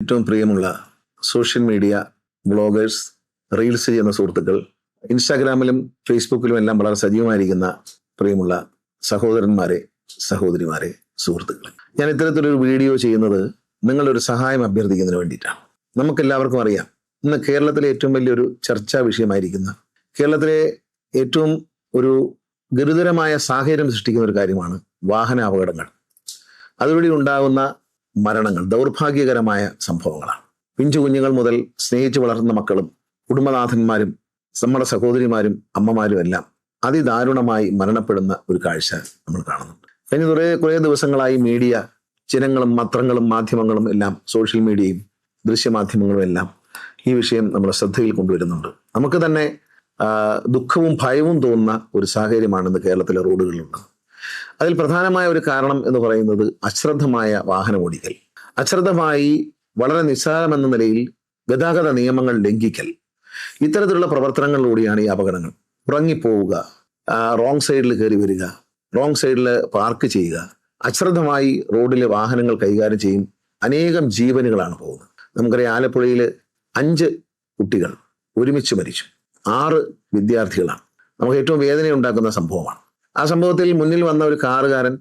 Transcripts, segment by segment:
ഏറ്റവും പ്രിയമുള്ള social media bloggers, reels ചെയ്യുന്ന സുഹൃത്തുക്കൾ, ഇൻസ്റ്റാഗ്രാമിലും ഫേസ്ബുക്കിലും എല്ലാം വളരെ സജീവമായിരിക്കുന്ന പ്രിയമുള്ള സഹോദരന്മാരെ, സഹോദരിമാരെ, സുഹൃത്തുക്കളെ, ഞാൻ ഇത്തരത്തിലൊരു വീഡിയോ ചെയ്യുന്നത് നിങ്ങളൊരു സഹായം അഭ്യർത്ഥിക്കുന്നതിന് വേണ്ടിയിട്ടാണ്. നമുക്കെല്ലാവർക്കും അറിയാം, ഇന്ന് കേരളത്തിലെ ഏറ്റവും വലിയൊരു ചർച്ചാ വിഷയമായിരിക്കുന്ന, കേരളത്തിലെ ഏറ്റവും ഒരു ഗുരുതരമായ സാഹചര്യം സൃഷ്ടിക്കുന്ന ഒരു കാര്യമാണ് വാഹന അപകടങ്ങൾ. അതുവഴി ഉണ്ടാകുന്ന മരണങ്ങൾ ദൗർഭാഗ്യകരമായ സംഭവങ്ങളാണ്. പിഞ്ചു കുഞ്ഞുങ്ങൾ മുതൽ സ്നേഹിച്ച് വളർന്ന മക്കളും കുടുംബനാഥന്മാരും നമ്മുടെ സഹോദരിമാരും അമ്മമാരും എല്ലാം അതിദാരുണമായി മരണപ്പെടുന്ന ഒരു കാഴ്ച നമ്മൾ കാണുന്നുണ്ട്. കഴിഞ്ഞ കുറേ ദിവസങ്ങളായി മീഡിയ, ജനങ്ങളും പത്രങ്ങളും മാധ്യമങ്ങളും എല്ലാം, സോഷ്യൽ മീഡിയയും ദൃശ്യമാധ്യമങ്ങളും എല്ലാം ഈ വിഷയം നമ്മുടെ ശ്രദ്ധയിൽ കൊണ്ടുവരുന്നുണ്ട്. നമുക്ക് തന്നെ ദുഃഖവും ഭയവും തോന്നുന്ന ഒരു സാഹചര്യമാണ് ഇന്ന് കേരളത്തിലെ റോഡുകളിലുള്ളത്. അതിൽ പ്രധാനമായ ഒരു കാരണം എന്ന് പറയുന്നത് അശ്രദ്ധമായ വാഹനം ഓടിക്കൽ. അശ്രദ്ധമായി വളരെ നിസ്സാരമെന്ന നിലയിൽ ഗതാഗത നിയമങ്ങൾ ലംഘിക്കൽ, ഇത്തരത്തിലുള്ള പ്രവർത്തനങ്ങളിലൂടെയാണ് ഈ അപകടങ്ങൾ. ഉറങ്ങിപ്പോവുക, റോങ് സൈഡിൽ കയറി വരിക, റോങ് സൈഡിൽ പാർക്ക് ചെയ്യുക, അശ്രദ്ധമായി റോഡിലെ വാഹനങ്ങൾ കൈകാര്യം ചെയ്യും. അനേകം ജീവനുകളാണ് പോകുന്നത്. നമുക്കറിയാം, ആലപ്പുഴയിൽ 5 കുട്ടികൾ ഒരുമിച്ച് മരിച്ചു. 6 വിദ്യാർത്ഥികളാണ്. നമുക്ക് ഏറ്റവും വേദനയുണ്ടാക്കുന്ന സംഭവമാണ്. ആ സംഭവത്തിൽ മുന്നിൽ വന്ന ഒരു കാറുകാരൻ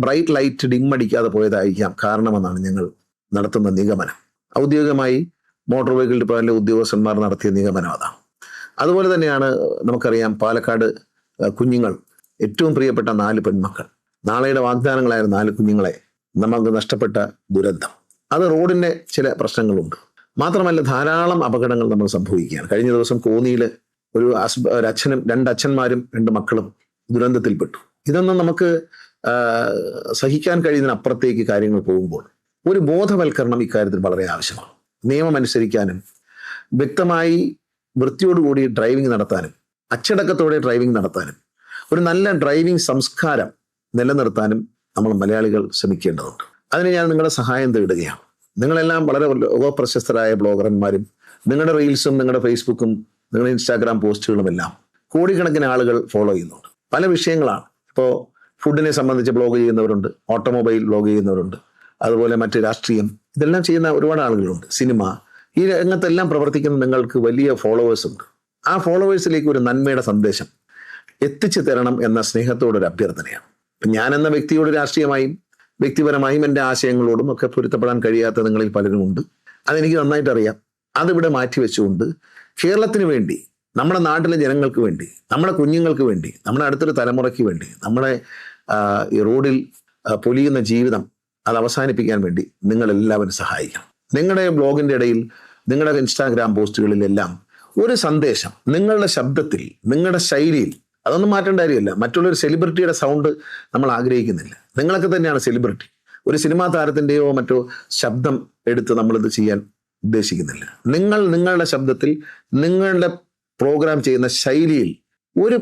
ബ്രൈറ്റ് ലൈറ്റ് ഡിമ്മടിക്കാതെ പോയതായിരിക്കാം കാരണമെന്നാണ് ഞങ്ങൾ നടത്തുന്ന നിഗമനം. ഔദ്യോഗികമായി മോട്ടോർ വെഹിക്കിൾ ഡിപ്പാർട്ട്മെന്റിലെ ഉദ്യോഗസ്ഥന്മാർ നടത്തിയ നിഗമനം അതാണ്. അതുപോലെ തന്നെയാണ് നമുക്കറിയാം, പാലക്കാട് കുഞ്ഞുങ്ങൾ, ഏറ്റവും പ്രിയപ്പെട്ട 4 പെൺമക്കൾ, നാളെയുടെ വാഗ്ദാനങ്ങളായ 4 കുഞ്ഞുങ്ങളെ നമുക്ക് നഷ്ടപ്പെട്ട ദുരന്തം. അത് റോഡിന്റെ ചില പ്രശ്നങ്ങളുണ്ട്. മാത്രമല്ല, ധാരാളം അപകടങ്ങൾ നമ്മൾ സംഭവിക്കുകയാണ്. കഴിഞ്ഞ ദിവസം കോന്നിയിൽ ഒരു അച്ഛനും 2 അച്ഛന്മാരും 2 മക്കളും ദുരന്തത്തിൽപ്പെട്ടു. ഇതൊന്നും നമുക്ക് സഹിക്കാൻ കഴിയുന്നതിനപ്പുറത്തേക്ക് കാര്യങ്ങൾ പോകുമ്പോൾ ഒരു ബോധവൽക്കരണം ഇക്കാര്യത്തിൽ വളരെ ആവശ്യമാണ്. നിയമം അനുസരിക്കാനും വ്യക്തമായി വൃത്തിയോടുകൂടി ഡ്രൈവിംഗ് നടത്താനും അച്ചടക്കത്തോടെ ഡ്രൈവിംഗ് നടത്താനും ഒരു നല്ല ഡ്രൈവിംഗ് സംസ്കാരം നിലനിർത്താനും നമ്മൾ മലയാളികൾ ശ്രമിക്കേണ്ടതുണ്ട്. അതിന് ഞാൻ നിങ്ങളുടെ സഹായം തേടുകയാണ്. നിങ്ങളെല്ലാം വളരെ ലോകപ്രശസ്തരായ ബ്ലോഗർമാരും, നിങ്ങളുടെ റീൽസും നിങ്ങളുടെ ഫേസ്ബുക്കും നിങ്ങളുടെ ഇൻസ്റ്റാഗ്രാം പോസ്റ്റുകളും എല്ലാം കോടിക്കണക്കിന് ആളുകൾ ഫോളോ ചെയ്യുന്നുണ്ട്. പല വിഷയങ്ങളാണ്. ഇപ്പോൾ ഫുഡിനെ സംബന്ധിച്ച് ബ്ലോഗ് ചെയ്യുന്നവരുണ്ട്, ഓട്ടോമൊബൈൽ ബ്ലോഗ് ചെയ്യുന്നവരുണ്ട്, അതുപോലെ മറ്റ് രാഷ്ട്രീയം, ഇതെല്ലാം ചെയ്യുന്ന ഒരുപാട് ആളുകളുണ്ട്, സിനിമ, ഈ രംഗത്തെല്ലാം പ്രവർത്തിക്കുന്ന നിങ്ങൾക്ക് വലിയ ഫോളോവേഴ്സ് ഉണ്ട്. ആ ഫോളോവേഴ്സിലേക്ക് ഒരു നന്മയുടെ സന്ദേശം എത്തിച്ചു തരണം എന്ന സ്നേഹത്തോടൊരു അഭ്യർത്ഥനയാണ്. ഞാൻ എന്ന വ്യക്തിയോട് രാഷ്ട്രീയമായും വ്യക്തിപരമായും എൻ്റെ ആശയങ്ങളോടും ഒക്കെ പൊരുത്തപ്പെടാൻ കഴിയാത്ത നിങ്ങളിൽ പലരും ഉണ്ട്. അതെനിക്ക് നന്നായിട്ട് അറിയാം. അതിവിടെ മാറ്റിവെച്ചുകൊണ്ട് കേരളത്തിന് വേണ്ടി, നമ്മുടെ നാട്ടിലെ ജനങ്ങൾക്ക് വേണ്ടി, നമ്മുടെ കുഞ്ഞുങ്ങൾക്ക് വേണ്ടി, നമ്മുടെ അടുത്തൊരു തലമുറയ്ക്ക് വേണ്ടി, നമ്മുടെ ഈ റോഡിൽ പൊലിയുന്ന ജീവിതം അത് അവസാനിപ്പിക്കാൻ വേണ്ടി നിങ്ങളെല്ലാവരും സഹായിക്കണം. നിങ്ങളുടെ ബ്ലോഗിൻ്റെ ഇടയിൽ, നിങ്ങളുടെ ഇൻസ്റ്റാഗ്രാം പോസ്റ്റുകളിലെല്ലാം ഒരു സന്ദേശം നിങ്ങളുടെ ശബ്ദത്തിൽ, നിങ്ങളുടെ ശൈലിയിൽ, അതൊന്നും മാറ്റേണ്ട കാര്യമില്ല. മറ്റുള്ളൊരു സെലിബ്രിറ്റിയുടെ സൗണ്ട് നമ്മൾ ആഗ്രഹിക്കുന്നില്ല. നിങ്ങളൊക്കെ തന്നെയാണ് സെലിബ്രിറ്റി. ഒരു സിനിമാ താരത്തിൻ്റെയോ മറ്റോ ശബ്ദം എടുത്ത് നമ്മളിത് ചെയ്യാൻ ഉദ്ദേശിക്കുന്നില്ല. നിങ്ങളുടെ ശബ്ദത്തിൽ, നിങ്ങളുടെ പ്രോഗ്രാം ചെയ്യുന്ന ശൈലിയിൽ ഒരു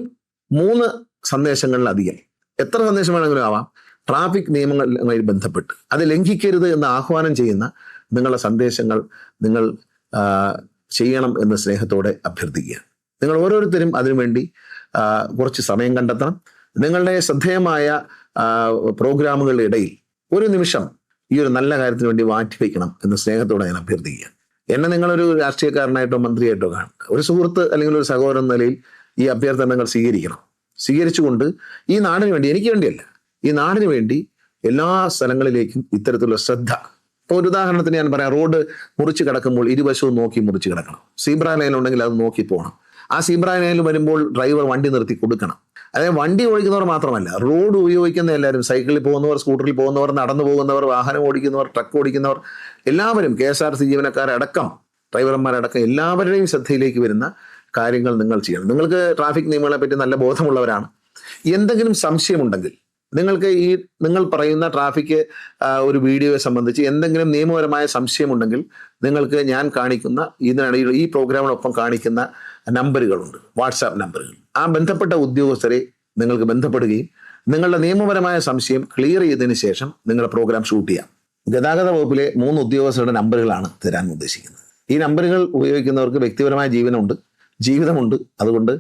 3 സന്ദേശങ്ങളിലധികം, എത്ര സന്ദേശം വേണമെങ്കിലും ആവാം, ട്രാഫിക് നിയമങ്ങളുമായി ബന്ധപ്പെട്ട് അത് ലംഘിക്കരുത് എന്ന് ആഹ്വാനം ചെയ്യുന്ന നിങ്ങളുടെ സന്ദേശങ്ങൾ നിങ്ങൾ ചെയ്യണം എന്ന് സ്നേഹത്തോടെ അഭ്യർത്ഥിക്കുക. നിങ്ങൾ ഓരോരുത്തരും അതിനുവേണ്ടി കുറച്ച് സമയം കണ്ടെത്തണം. നിങ്ങളുടെ ശ്രദ്ധേയമായ പ്രോഗ്രാമുകളുടെ ഇടയിൽ ഒരു നിമിഷം ഈ ഒരു നല്ല കാര്യത്തിന് വേണ്ടി മാറ്റിവെക്കണം എന്ന് സ്നേഹത്തോടെ ഞാൻ അഭ്യർത്ഥിക്കുക. എന്നെ നിങ്ങളൊരു രാഷ്ട്രീയക്കാരനായിട്ടോ മന്ത്രിയായിട്ടോ കാണും, ഒരു സുഹൃത്ത് അല്ലെങ്കിൽ ഒരു സഹോദരൻ നിലയിൽ ഈ അഭ്യർത്ഥന നിങ്ങൾ സ്വീകരിക്കണം. സ്വീകരിച്ചുകൊണ്ട് ഈ നാടിന് വേണ്ടി, എനിക്ക് വേണ്ടിയല്ല, ഈ നാടിന് വേണ്ടി എല്ലാ സ്ഥലങ്ങളിലേക്കും ഇത്തരത്തിലുള്ള ശ്രദ്ധ. ഇപ്പോൾ ഒരു ഉദാഹരണത്തിന് ഞാൻ പറയാം, റോഡ് മുറിച്ച് കിടക്കുമ്പോൾ ഇരുവശവും നോക്കി മുറിച്ച് കിടക്കണം. സീബ്ര ലൈൻ ഉണ്ടെങ്കിൽ അത് നോക്കി പോകണം. ആ സീബ്ര ലൈനിൽ വരുമ്പോൾ ഡ്രൈവർ വണ്ടി നിർത്തി കൊടുക്കണം. അതായത് വണ്ടി ഓടിക്കുന്നവർ മാത്രമല്ല, റോഡ് ഉപയോഗിക്കുന്ന എല്ലാവരും, സൈക്കിളിൽ പോകുന്നവർ, സ്കൂട്ടറിൽ പോകുന്നവർ, നടന്നു പോകുന്നവർ, വാഹനം ഓടിക്കുന്നവർ, ട്രക്ക് ഓടിക്കുന്നവർ, എല്ലാവരും, KSRTC ജീവനക്കാരടക്കം, ഡ്രൈവർമാരടക്കം എല്ലാവരുടെയും ശ്രദ്ധയിലേക്ക് വരുന്ന കാര്യങ്ങൾ നിങ്ങൾ ചെയ്യണം. നിങ്ങൾക്ക് ട്രാഫിക് നിയമങ്ങളെ പറ്റി നല്ല ബോധമുള്ളവരാണ്. എന്തെങ്കിലും സംശയമുണ്ടെങ്കിൽ നിങ്ങൾക്ക് നിങ്ങൾ പറയുന്ന ട്രാഫിക് ഒരു വീഡിയോയെ സംബന്ധിച്ച് എന്തെങ്കിലും നിയമപരമായ സംശയമുണ്ടെങ്കിൽ നിങ്ങൾക്ക് ഞാൻ കാണിക്കുന്ന ഇതിനിടയിൽ ഈ പ്രോഗ്രാമിനൊപ്പം കാണിക്കുന്ന നമ്പറുകളുണ്ട്, വാട്സാപ്പ് നമ്പറുകൾ. ആ ബന്ധപ്പെട്ട ഉദ്യോഗസ്ഥരെ നിങ്ങൾക്ക് ബന്ധപ്പെടുകയും നിങ്ങളുടെ നിയമപരമായ സംശയം ക്ലിയർ ചെയ്തതിന് ശേഷം നിങ്ങളുടെ പ്രോഗ്രാം ഷൂട്ട് ചെയ്യാം. ഗതാഗത വകുപ്പിലെ 3 ഉദ്യോഗസ്ഥരുടെ നമ്പറുകളാണ് തരാൻ ഉദ്ദേശിക്കുന്നത്. ഈ നമ്പറുകൾ ഉപയോഗിക്കുന്നവർക്ക് വ്യക്തിപരമായ ജീവിതമുണ്ട്. അതുകൊണ്ട്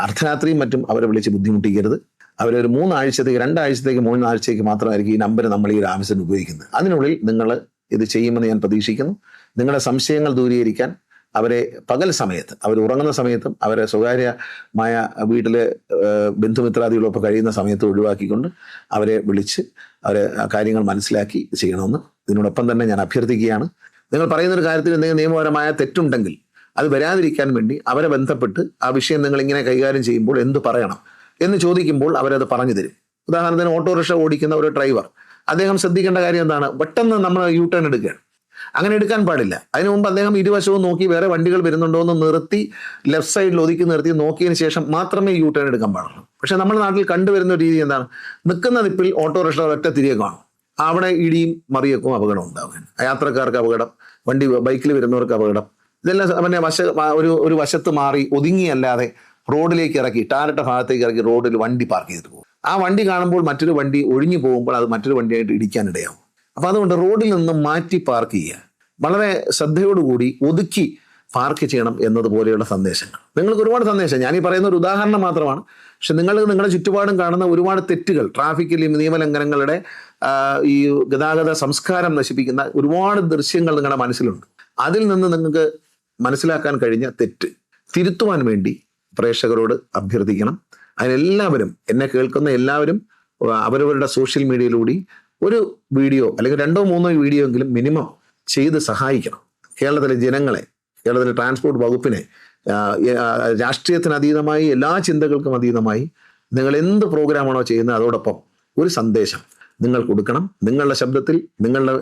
അർദ്ധരാത്രിയും മറ്റും അവരെ വിളിച്ച് ബുദ്ധിമുട്ടിക്കരുത്. അവരൊരു 3 ആഴ്ചത്തേക്ക് 2 ആഴ്ചത്തേക്ക് 3 ആഴ്ചത്തേക്ക് മാത്രമായിരിക്കും ഈ നമ്പർ നമ്മൾ ഈ ഒരു ആവശ്യത്തിന് ഉപയോഗിക്കുന്നത്. അതിനുള്ളിൽ നിങ്ങൾ ഇത് ചെയ്യുമെന്ന് ഞാൻ പ്രതീക്ഷിക്കുന്നു. നിങ്ങളുടെ സംശയങ്ങൾ ദൂരീകരിക്കാൻ അവരെ പകൽ സമയത്ത്, അവർ ഉറങ്ങുന്ന സമയത്തും അവരെ സ്വകാര്യമായ വീട്ടിലെ ബന്ധുമിത്രാദികളൊപ്പം കഴിയുന്ന സമയത്ത് ഒഴിവാക്കിക്കൊണ്ട് അവരെ വിളിച്ച് അവരെ കാര്യങ്ങൾ മനസ്സിലാക്കി ചെയ്യണമെന്ന് ഇതിനോടൊപ്പം തന്നെ ഞാൻ അഭ്യർത്ഥിക്കുകയാണ്. നിങ്ങൾ പറയുന്നൊരു കാര്യത്തിൽ എന്തെങ്കിലും നിയമപരമായ തെറ്റുണ്ടെങ്കിൽ അത് വരാതിരിക്കാൻ വേണ്ടി അവരെ ബന്ധപ്പെട്ട് ആ വിഷയം നിങ്ങൾ ഇങ്ങനെ കൈകാര്യം ചെയ്യുമ്പോൾ എന്ത് പറയണം എന്ന് ചോദിക്കുമ്പോൾ അവരത് പറഞ്ഞു തരും. ഉദാഹരണത്തിന് ഓട്ടോറിക്ഷ ഓടിക്കുന്ന ഒരു ഡ്രൈവർ, അദ്ദേഹം ശ്രദ്ധിക്കേണ്ട കാര്യം എന്താണ്? പെട്ടെന്ന് നമ്മൾ യു ടേൺ എടുക്കുകയാണ്. അങ്ങനെ എടുക്കാൻ പാടില്ല. അതിനു മുമ്പ് അദ്ദേഹം ഇരുവശവും നോക്കി വേറെ വണ്ടികൾ വരുന്നുണ്ടോ എന്ന് നിർത്തി ലെഫ്റ്റ് സൈഡിൽ ഒതുക്കി നിർത്തി നോക്കിയതിന് ശേഷം മാത്രമേ യു ടേൺ എടുക്കാൻ പാടുള്ളൂ. പക്ഷെ നമ്മുടെ നാട്ടിൽ കണ്ടുവരുന്ന രീതി എന്താണ്? നിൽക്കുന്ന നിപ്പിൽ ഓട്ടോറിക്ഷ ഒറ്റ തിരികെ കാണും. അവിടെ ഇടിയും മറിയക്കും അപകടം ഉണ്ടാകും. യാത്രക്കാർക്ക് അപകടം, ബൈക്കിൽ വരുന്നവർക്ക് അപകടം. ഇതെല്ലാം പിന്നെ ഒരു വശത്ത് മാറി ഒതുങ്ങിയല്ലാതെ റോഡിലേക്ക് ഇറക്കി, ടാറിട്ട ഭാഗത്തേക്ക് ഇറക്കി റോഡിൽ വണ്ടി പാർക്ക് ചെയ്തിട്ട് പോകും. ആ വണ്ടി കാണുമ്പോൾ മറ്റൊരു വണ്ടി ഒഴിഞ്ഞു പോകുമ്പോൾ അത് മറ്റൊരു വണ്ടിയായിട്ട് ഇടിക്കാനിടയാവും. അപ്പൊ അതുകൊണ്ട് റോഡിൽ നിന്നും മാറ്റി പാർക്ക് ചെയ്യുക, വളരെ ശ്രദ്ധയോടുകൂടി ഒതുക്കി പാർക്ക് ചെയ്യണം എന്നതുപോലെയുള്ള സന്ദേശങ്ങൾ. നിങ്ങൾക്ക് ഒരുപാട് സന്ദേശം, ഞാനീ പറയുന്ന ഒരു ഉദാഹരണം മാത്രമാണ്. പക്ഷെ നിങ്ങളുടെ ചുറ്റുപാടും കാണുന്ന ഒരുപാട് തെറ്റുകൾ, ട്രാഫിക്കിൽ നിയമലംഘനങ്ങളുടെ ഈ ഗതാഗത സംസ്കാരം നശിപ്പിക്കുന്ന ഒരുപാട് ദൃശ്യങ്ങൾ നിങ്ങളുടെ മനസ്സിലുണ്ട്. അതിൽ നിന്ന് നിങ്ങൾക്ക് മനസ്സിലാക്കാൻ കഴിഞ്ഞ തെറ്റ് തിരുത്തുവാൻ വേണ്ടി പ്രേക്ഷകരോട് അഭ്യർത്ഥിക്കണം. അതിനെല്ലാവരും, എന്നെ കേൾക്കുന്ന എല്ലാവരും അവരവരുടെ സോഷ്യൽ മീഡിയയിലൂടെ ഒരു വീഡിയോ അല്ലെങ്കിൽ 2-3 വീഡിയോ എങ്കിലും മിനിമം ചെയ്ത് സഹായിക്കണം. കേരളത്തിലെ ജനങ്ങളെ, കേരളത്തിലെ ട്രാൻസ്പോർട്ട് വകുപ്പിനെ, രാഷ്ട്രീയത്തിന് അതീതമായി എല്ലാ ചിന്തകൾക്കും അതീതമായി നിങ്ങൾ എന്ത് പ്രോഗ്രാമാണോ ചെയ്യുന്നത് അതോടൊപ്പം ഒരു സന്ദേശം നിങ്ങൾ കൊടുക്കണം. നിങ്ങളുടെ ശബ്ദത്തിൽ, നിങ്ങളുടെ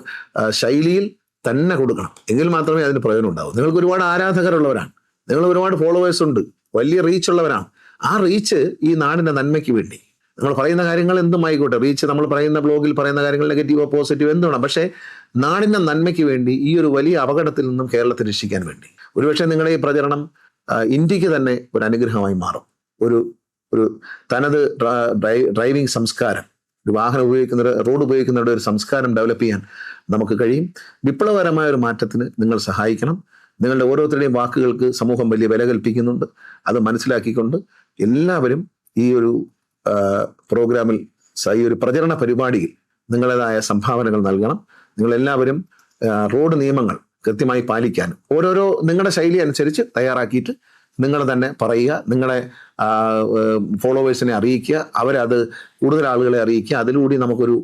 ശൈലിയിൽ തന്നെ കൊടുക്കണം. എങ്കിൽ മാത്രമേ അതിന് പ്രയോജനം ഉണ്ടാവൂ. നിങ്ങൾക്ക് ഒരുപാട് ആരാധകരുള്ളവരാണ്, നിങ്ങൾ ഒരുപാട് ഫോളോവേഴ്സ് ഉണ്ട്, വലിയ റീച്ച് ഉള്ളവരാണ്. ആ റീച്ച് ഈ നാടിന്റെ നന്മയ്ക്ക് വേണ്ടി നമ്മൾ പറയുന്ന കാര്യങ്ങൾ എന്തുമായിക്കോട്ടെ, റീച്ച് നമ്മൾ പറയുന്ന ബ്ലോഗിൽ പറയുന്ന കാര്യങ്ങൾ നെഗറ്റീവോ പോസിറ്റീവോ എന്തുവേണം, പക്ഷേ നാടിന്റെ നന്മയ്ക്ക് വേണ്ടി ഈ ഒരു വലിയ അപകടത്തിൽ നിന്നും കേരളത്തെ രക്ഷിക്കാൻ വേണ്ടി ഒരുപക്ഷെ നിങ്ങളുടെ ഈ പ്രചരണം ഇന്ത്യക്ക് തന്നെ ഒരു അനുഗ്രഹമായി മാറും. ഒരു തനത് ഡ്രൈവിംഗ് സംസ്കാരം, ഒരു വാഹനം റോഡ് ഉപയോഗിക്കുന്നവരുടെ ഒരു സംസ്കാരം ഡെവലപ്പ് ചെയ്യാൻ നമുക്ക് കഴിയും. വിപ്ലവകരമായ ഒരു മാറ്റത്തിന് നിങ്ങൾ സഹായിക്കണം. നിങ്ങളുടെ ഓരോരുത്തരുടെയും വാക്കുകൾക്ക് സമൂഹം വലിയ വില കൽപ്പിക്കുന്നുണ്ട്. അത് മനസ്സിലാക്കിക്കൊണ്ട് എല്ലാവരും ഈ ഒരു പ്രോഗ്രാമിൽ, ഈ ഒരു പ്രചരണ പരിപാടിയിൽ നിങ്ങളുടേതായ സംഭാവനകൾ നൽകണം. നിങ്ങളെല്ലാവരും റോഡ് നിയമങ്ങൾ കൃത്യമായി പാലിക്കാൻ ഓരോരോ നിങ്ങളുടെ ശൈലി അനുസരിച്ച് തയ്യാറാക്കിയിട്ട് നിങ്ങൾ തന്നെ പറയുക, നിങ്ങളെ ഫോളോവേഴ്സിനെ അറിയിക്കുക, അവരത് കൂടുതൽ ആളുകളെ അറിയിക്കുക. അതിലൂടെ നമുക്കൊരു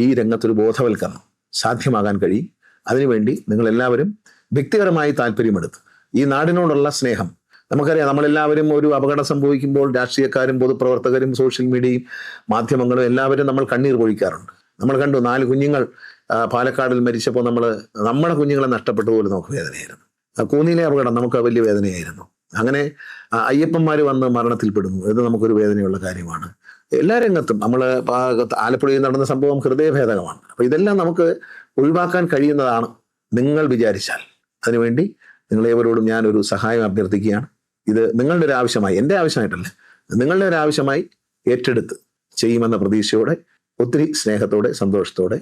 ഈ രംഗത്തൊരു ബോധവൽക്കരണം സാധ്യമാകാൻ കഴിയും. അതിനുവേണ്ടി നിങ്ങളെല്ലാവരും വ്യക്തിപരമായി താല്പര്യമെടുത്ത് ഈ നാടിനോടുള്ള സ്നേഹം, നമുക്കറിയാം നമ്മളെല്ലാവരും ഒരു അപകടം സംഭവിക്കുമ്പോൾ രാഷ്ട്രീയക്കാരും പൊതുപ്രവർത്തകരും സോഷ്യൽ മീഡിയയും മാധ്യമങ്ങളും എല്ലാവരും നമ്മൾ കണ്ണീർ പൊഴിക്കാറുണ്ട്. നമ്മൾ കണ്ടു 4 കുഞ്ഞുങ്ങൾ പാലക്കാടിൽ മരിച്ചപ്പോൾ നമ്മുടെ കുഞ്ഞുങ്ങളെ നഷ്ടപ്പെട്ട പോലെ നമുക്ക് വേദനയായിരുന്നു. കൂന്നിയിലെ അപകടം നമുക്ക് വലിയ വേദനയായിരുന്നു. അങ്ങനെ അയ്യപ്പന്മാർ വന്ന് മരണത്തിൽപ്പെടുന്നു, ഇത് നമുക്കൊരു വേദനയുള്ള കാര്യമാണ്. എല്ലാ രംഗത്തും നമ്മൾ ആലപ്പുഴയിൽ നടന്ന സംഭവം ഹൃദയഭേദകമാണ്. അപ്പൊ ഇതെല്ലാം നമുക്ക് ഒഴിവാക്കാൻ കഴിയുന്നതാണ് നിങ്ങൾ വിചാരിച്ചാൽ. അതിനുവേണ്ടി നിങ്ങളേവരോടും ഞാനൊരു സഹായം അഭ്യർത്ഥിക്കുകയാണ്. ഇത് നിങ്ങളുടെ ഒരു ആവശ്യമായി, എൻ്റെ ആവശ്യമായിട്ടല്ല, നിങ്ങളുടെ ഒരു ആവശ്യമായി ഏറ്റെടുത്ത് ചെയ്യുമെന്ന പ്രതീക്ഷയോടെ, ഒത്തിരി സ്നേഹത്തോടെ, സന്തോഷത്തോടെ